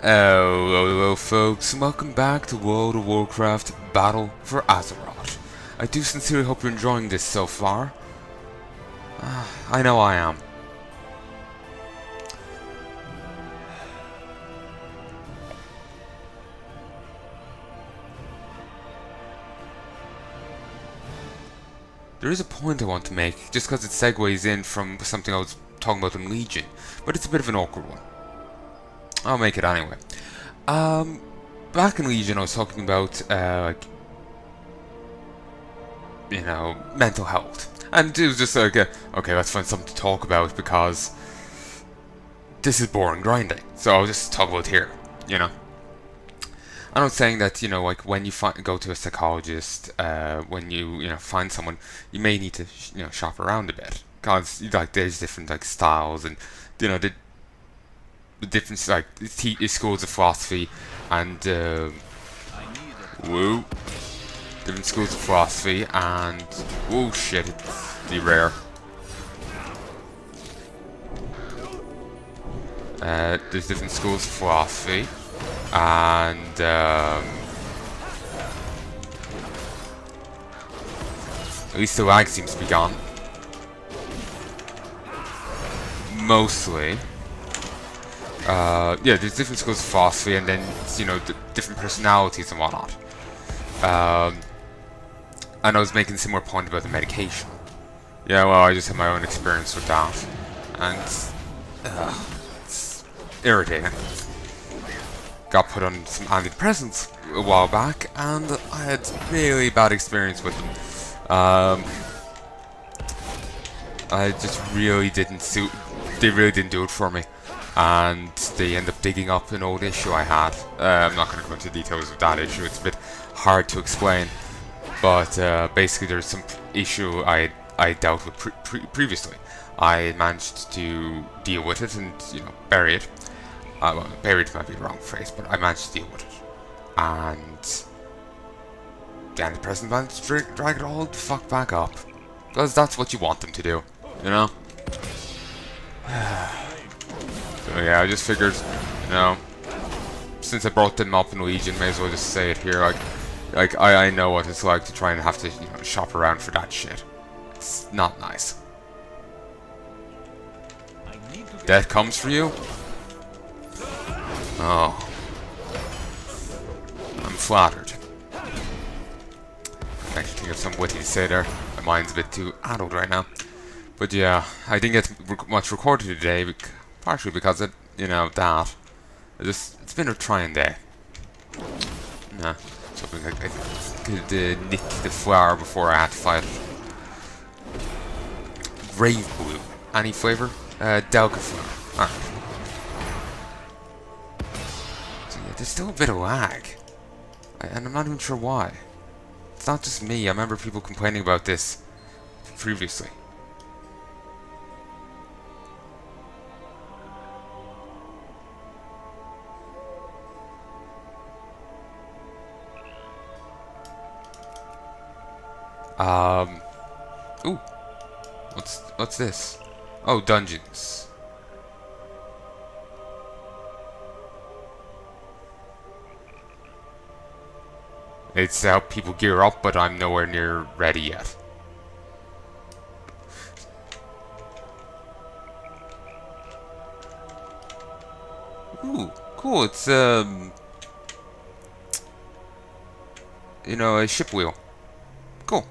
Hello folks, and welcome back to World of Warcraft Battle for Azeroth. I do sincerely hope you're enjoying this so far. I know I am. There is a point I want to make, just because it segues in from something I was talking about in Legion, but it's a bit of an awkward one. I'll make it anyway. Back in Legion I was talking about, mental health. And it was just like, okay, let's find something to talk about because this is boring grinding. So I'll just talk about it here, you know. I'm not saying that, like when you go to a psychologist, when you find someone, you may need to, shop around a bit. Because, there's different, styles and, the different, schools of philosophy and, different schools of philosophy and, whoa, shit, it's the rare. There's different schools of philosophy and, at least the lag seems to be gone. Mostly. Yeah, there's different schools of philosophy and then, different personalities and whatnot. And I was making a similar point about the medication. Yeah, well, I just had my own experience with that. And, it's irritating. Got put on some antidepressants a while back, and I had really bad experience with them. I just really didn't suit. They really didn't do it for me, and they end up digging up an old issue I had. I'm not going to go into details of that issue. It's a bit hard to explain, but basically there's some issue I dealt with previously. I managed to deal with it and bury it. Well, buried might be the wrong phrase, but I managed to deal with it. And the antidepressant managed to drag it all the fuck back up. Because that's what you want them to do, you know? So yeah, I just figured, since I brought them up in Legion, may as well just say it here. I know what it's like to try and have to, shop around for that shit. It's not nice. Death comes for you? Oh. I'm flattered. I actually think of some witty to say there. My mind's a bit too addled right now. But yeah, I didn't get much recorded today, partially because of, that. It's been a trying day. Nah, something I could nick the flower before I had to fight it. Rave Blue. Any flavor? Delca flower. Alright. There's still a bit of lag, and I'm not even sure why. It's not just me. I remember people complaining about this previously. Ooh, what's this? Oh, dungeons. It's to help people gear up, but I'm nowhere near ready yet. Ooh, cool. It's a ship wheel. Cool.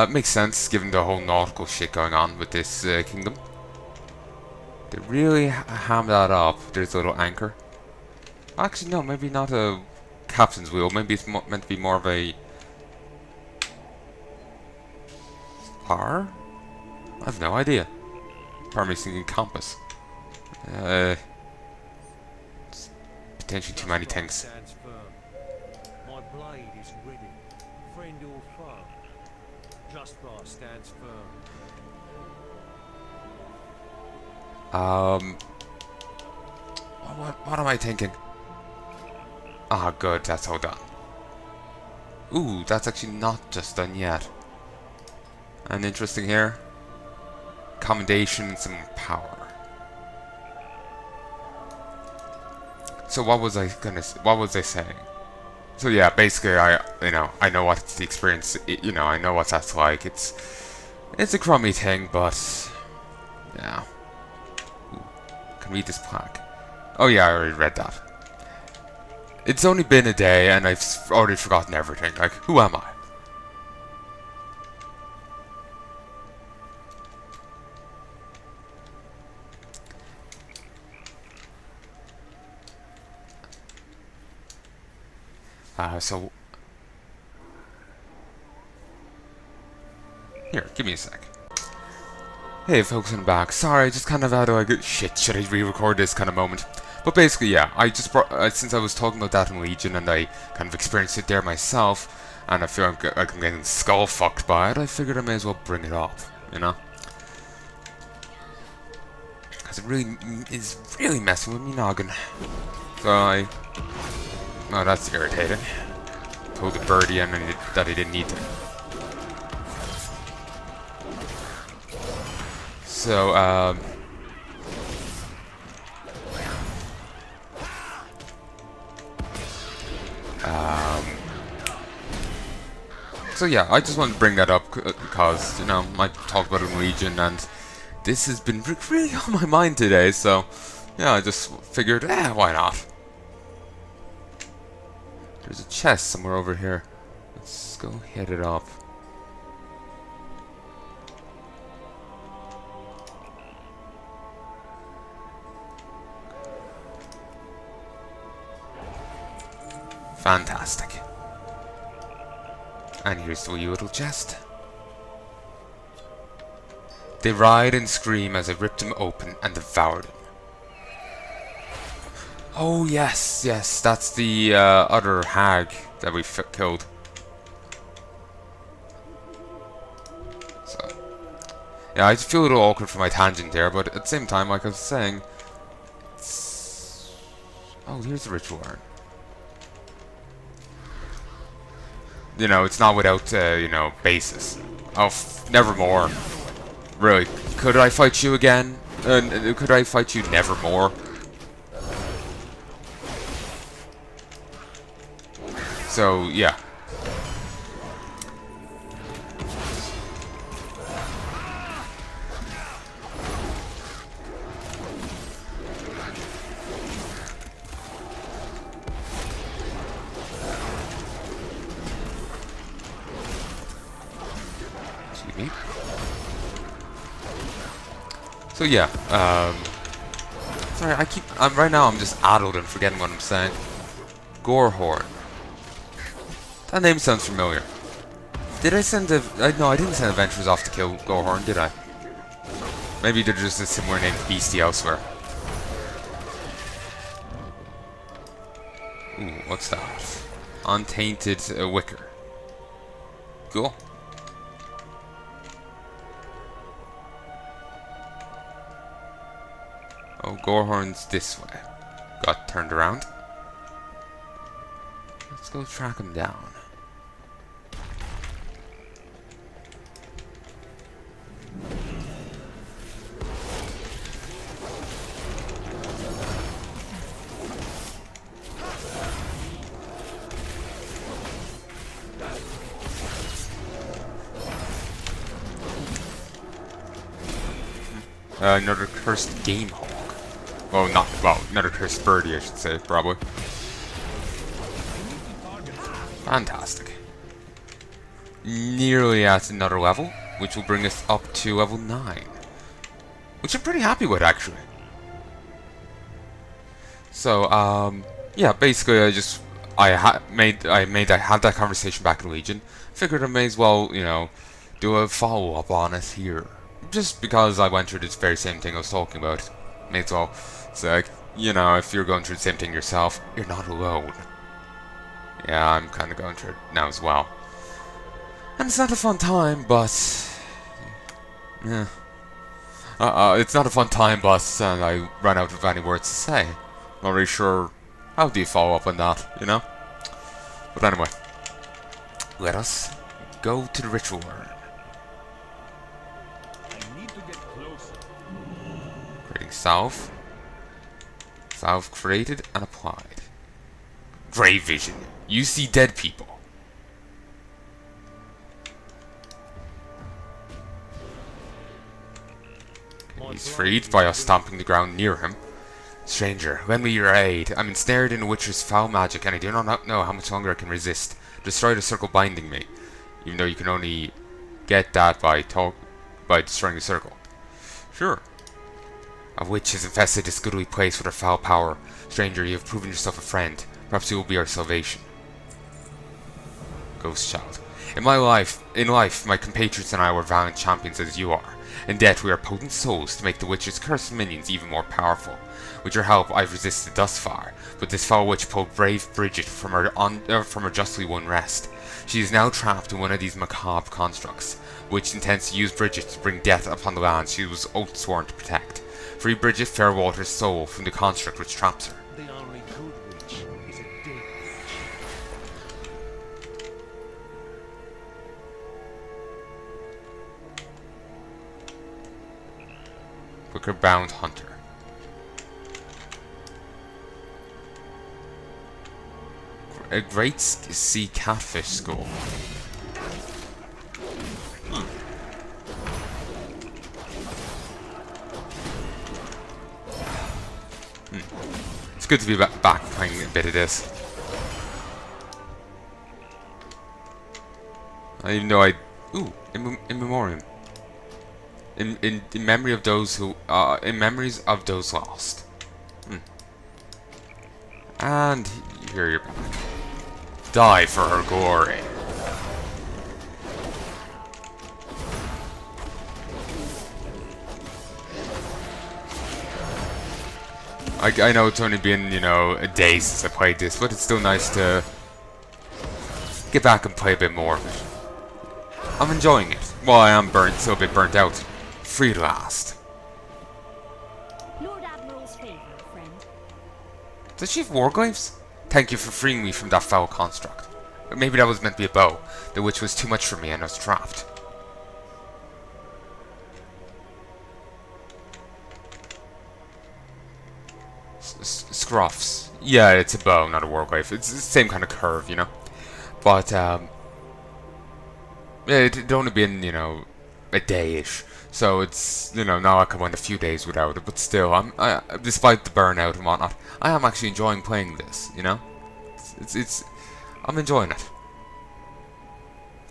Makes sense given the whole nautical shit going on with this kingdom. They really ham that up. There's a little anchor. Actually, no, maybe not a captain's wheel. Maybe it's meant to be more of a spar? I have no idea. Probably thinking compass. Potentially too many things. My blade is ready. Friend or foe. Just bar stands firm. What am I thinking? Ah, good, that's all done. Ooh, that's actually not just done yet. And interesting here. Commendation and some power. So what was I gonna? What was I saying? So yeah, basically, I know what it's the experience. I know what that's like. It's a crummy thing, but yeah. Ooh, can read this plaque. Oh yeah, I already read that. It's only been a day, and I've already forgotten everything. Like, who am I? So here, give me a sec. Hey folks, I'm back. Sorry, I just kind of had a shit, should I re-record this kind of moment? But basically, yeah, I just brought, since I was talking about that in Legion and I kind of experienced it there myself, and I feel like I'm getting skull fucked by it, I figured I may as well bring it up, you know? Because it really is really messing with me noggin. So oh, that's irritating. Told the birdie in that he didn't need to. So, so yeah, I just wanted to bring that up because, I talked about it in Legion and this has been really on my mind today, so yeah, I just figured, why not? There's a chest somewhere over here. Let's go hit it up. Fantastic. And here's the wee little chest. They writhed and screamed as I ripped him open and devoured him. Oh yes, yes, that's the other hag that we killed. So, yeah, I just feel a little awkward for my tangent there, but at the same time, like I was saying, oh, here's the ritual urn. It's not without, basis. Oh, nevermore. Really, could I fight you again? Could I fight you nevermore? So, yeah. Excuse me. So, yeah, sorry, right now I'm just addled and forgetting what I'm saying. Gorehorn. That name sounds familiar. Did I send no, I didn't send adventurers off to kill Gorehorn, did I? Maybe they're just a similar named beastie elsewhere. Ooh, what's that? Untainted wicker. Cool. Oh, Gorehorn's this way. Got turned around. Let's go track him down. Another cursed game hog. Well, another cursed birdie, I should say, probably. Fantastic. Nearly at another level, which will bring us up to level 9. Which I'm pretty happy with, actually. So, yeah, basically I had that conversation back in Legion. Figured I may as well, do a follow-up on it here. Just because I went through this very same thing I was talking about. May as well. So, like, if you're going through the same thing yourself, you're not alone. Yeah, I'm kind of going through it now as well. And it's not a fun time, but... yeah. It's not a fun time, but I ran out of any words to say. Not really sure how do you follow up on that, But anyway. Let us go to the ritual urn. Creating south. Valve created and applied. Grave vision. You see dead people. He's freed by us stomping the ground near him. Stranger, lend me your aid. I'm ensnared in a witcher's foul magic and I do not know how much longer I can resist. Destroy the circle binding me. Even though you can only get that by destroying the circle. Sure. A witch has infested this goodly place with her foul power. Stranger, you have proven yourself a friend. Perhaps you will be our salvation. Ghost Child. In life, my compatriots and I were valiant champions as you are. In death, we are potent souls to make the witch's cursed minions even more powerful. With your help, I've resisted thus far, but this foul witch pulled brave Bridget from her justly won rest. She is now trapped in one of these macabre constructs, which intends to use Bridget to bring death upon the land she was oath-sworn to protect. Free Bridget Fairwater's soul from the construct which traps her. The only good witch is a dead witch. Wicker Bound Hunter. A Great Sea Catfish Skull. It's good to be back playing a bit of this. Even though ooh, in memoriam. In memory of those who, in memories of those lost. And here you're back. Die for her glory. I know it's only been, you know, a day since I played this, but it's still nice to get back and play a bit more of it. I'm enjoying it. While I am still a bit burnt out. Free at last. Lord Admiral's favor, friend. Does she have warglaves? Thank you for freeing me from that foul construct. Maybe that was meant to be a bow, the which was too much for me and I was trapped. Scruffs. Yeah, it's a bow, not a warglaive. It's the same kind of curve, you know. But, yeah, it'd only been, you know, a day-ish. So it's, you know, not like I went a few days without it, but still, despite the burnout and whatnot, I am actually enjoying playing this, you know? I'm enjoying it.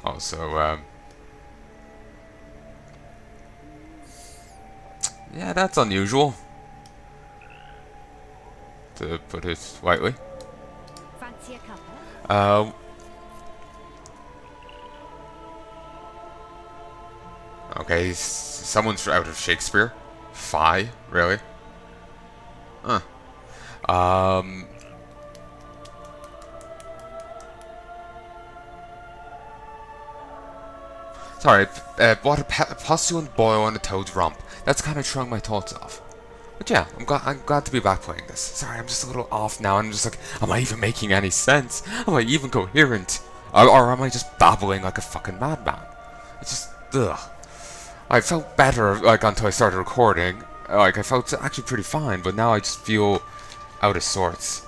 Also, yeah, that's unusual. To put it lightly. Fancy a cuppa? Okay, someone's out of Shakespeare. Fi, really? Huh. Sorry, bought a postulant boil on a toad's rump. That's kind of throwing my thoughts off. But yeah, I'm glad to be back playing this. Sorry, I'm just a little off now. I'm just like, am I even making any sense? Am I even coherent? Or am I just babbling like a fucking madman? It's just, ugh. I felt better, like, until I started recording. Like, I felt actually pretty fine, but now I just feel out of sorts.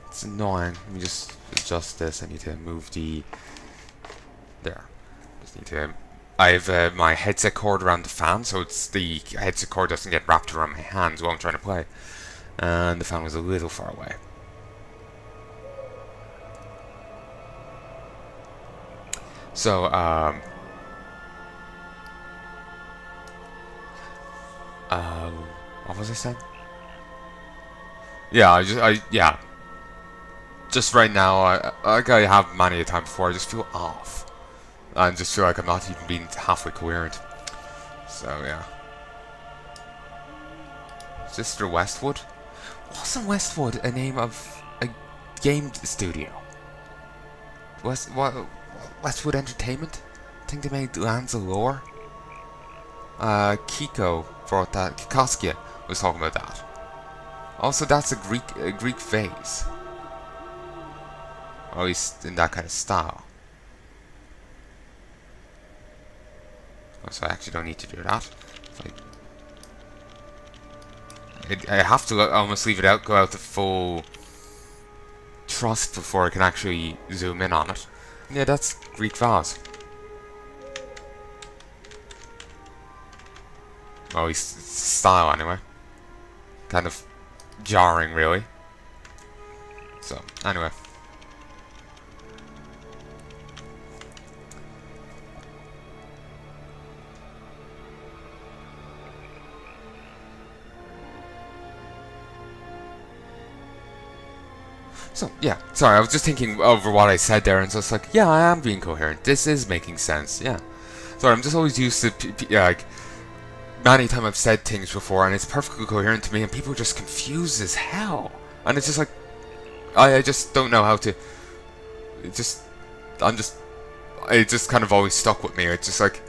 It's annoying. Let me just adjust this. I need to move the... There. Just need to... I have my headset cord around the fan, so it's the headset cord doesn't get wrapped around my hands while I'm trying to play. And the fan was a little far away. So, what was I saying? Yeah, yeah. Just right now, like I have many a time before, I just feel off. I just feel like I'm not even being halfway coherent. So, yeah. Sister Westwood? Wasn't Westwood a name of a game studio? Westwood Entertainment? I think they made Lands of Lore. Kiko brought that. Kikoskia was talking about that. Also, that's a Greek vase. Or at least in that kind of style. So I actually don't need to do that. If I I have to almost leave it out, go out the full thrust before I can actually zoom in on it. Yeah, that's Greek vase. Oh, he's style anyway. Kind of jarring, really. So, anyway. So, yeah, sorry, I was just thinking over what I said there, and so it's like, yeah, I am being coherent. This is making sense, yeah. Sorry, I'm just always used to, like, many times I've said things before, and it's perfectly coherent to me, and people are just confused as hell. And it's just like, I just don't know how to, it just kind of always stuck with me. It's just like,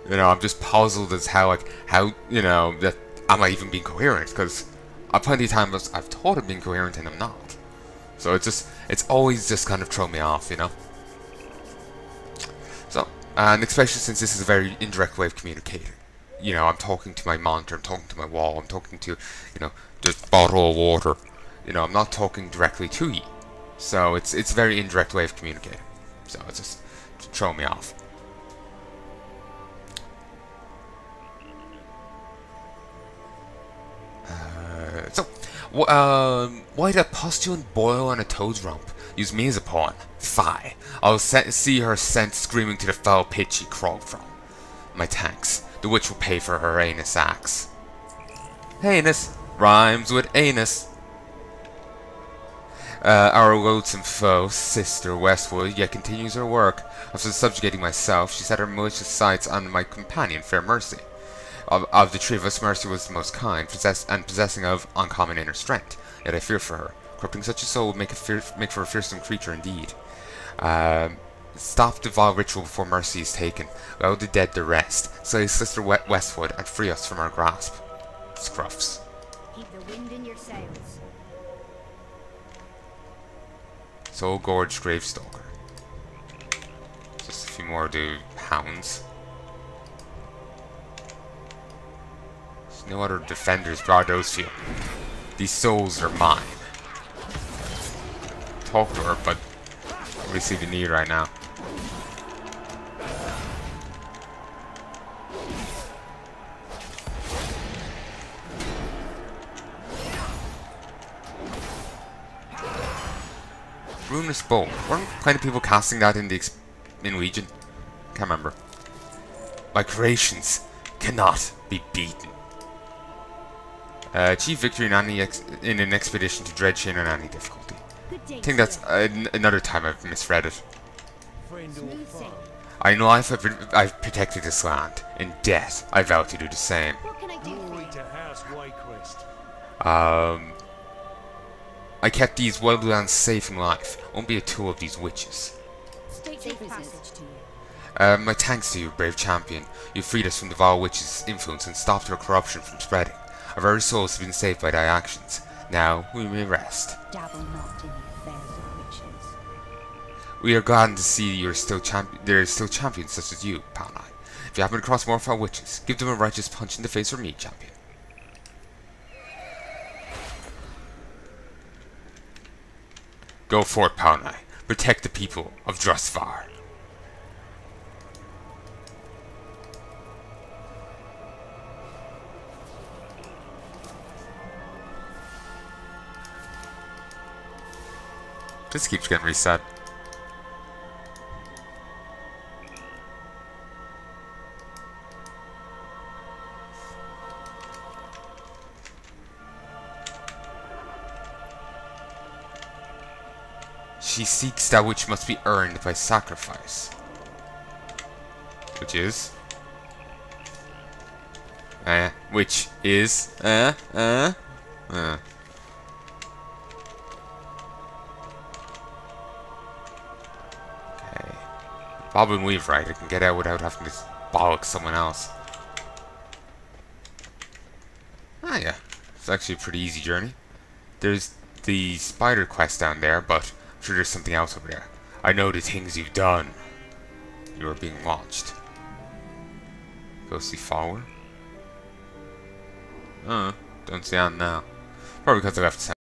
you know, I'm just puzzled as how, you know, that, am I even being coherent? Because plenty of times I've thought of being coherent, and I'm not. So it's always just kind of thrown me off, you know? So, and especially since this is a very indirect way of communicating. You know, I'm talking to my monitor, I'm talking to my wall, I'm talking to, you know, this bottle of water. You know, I'm not talking directly to you. So it's a very indirect way of communicating. So it's just thrown me off. Why did a pustulent boil on a toad's rump use me as a pawn? Fie. I'll see her sent screaming to the foul pit she crawled from. My thanks. The witch will pay for her anus axe. Heinous rhymes with anus. Our loathsome foe, Sister Westwood, yet continues her work. After subjugating myself, she set her malicious sights on my companion, Fair Mercy. Of the three of us, Mercy was the most kind, possessing of uncommon inner strength. Yet I fear for her. Corrupting such a soul would make for a fearsome creature indeed. Stop the vile ritual before mercy is taken. Allow the dead to rest. Slay Sister Westwood and free us from our grasp. Scruffs. Keep the wind in your sails. Soul Gorge Gravestalker. Just a few more to hounds. There's no other defenders, broad those few. These souls are mine. Talk to her, but we see the need right now. Ruinous Bow. Weren't plenty of people casting that in Legion? Can't remember. My creations cannot be beaten. Achieve victory in an expedition to Dreadshin on any difficulty. I think that's another time I've misread it. I know I've protected this land. In death, I vow to do the same. What can I do for you? I kept these wildlands safe in life. Won't be a tool of these witches. Safe passage to you. My thanks to you, brave champion. You freed us from the vile witch's influence and stopped her corruption from spreading. Our very souls have been saved by thy actions. Now we may rest. Dabble not in the affairs of witches. We are glad to see there are still champions such as you, Palnai. If you happen to cross more foul witches, give them a righteous punch in the face for me, champion. Go forth, Palnai. Protect the people of Drustvar. This keeps getting reset. She seeks that which must be earned by sacrifice. Which is? Which is? Okay. Bob and Weave, right? I can get out without having to bollock someone else. Ah, yeah. It's actually a pretty easy journey. There's the spider quest down there, but I'm sure there's something else over there. I know the things you've done. You are being watched. Ghostly follower? Don't see on now. Probably because I left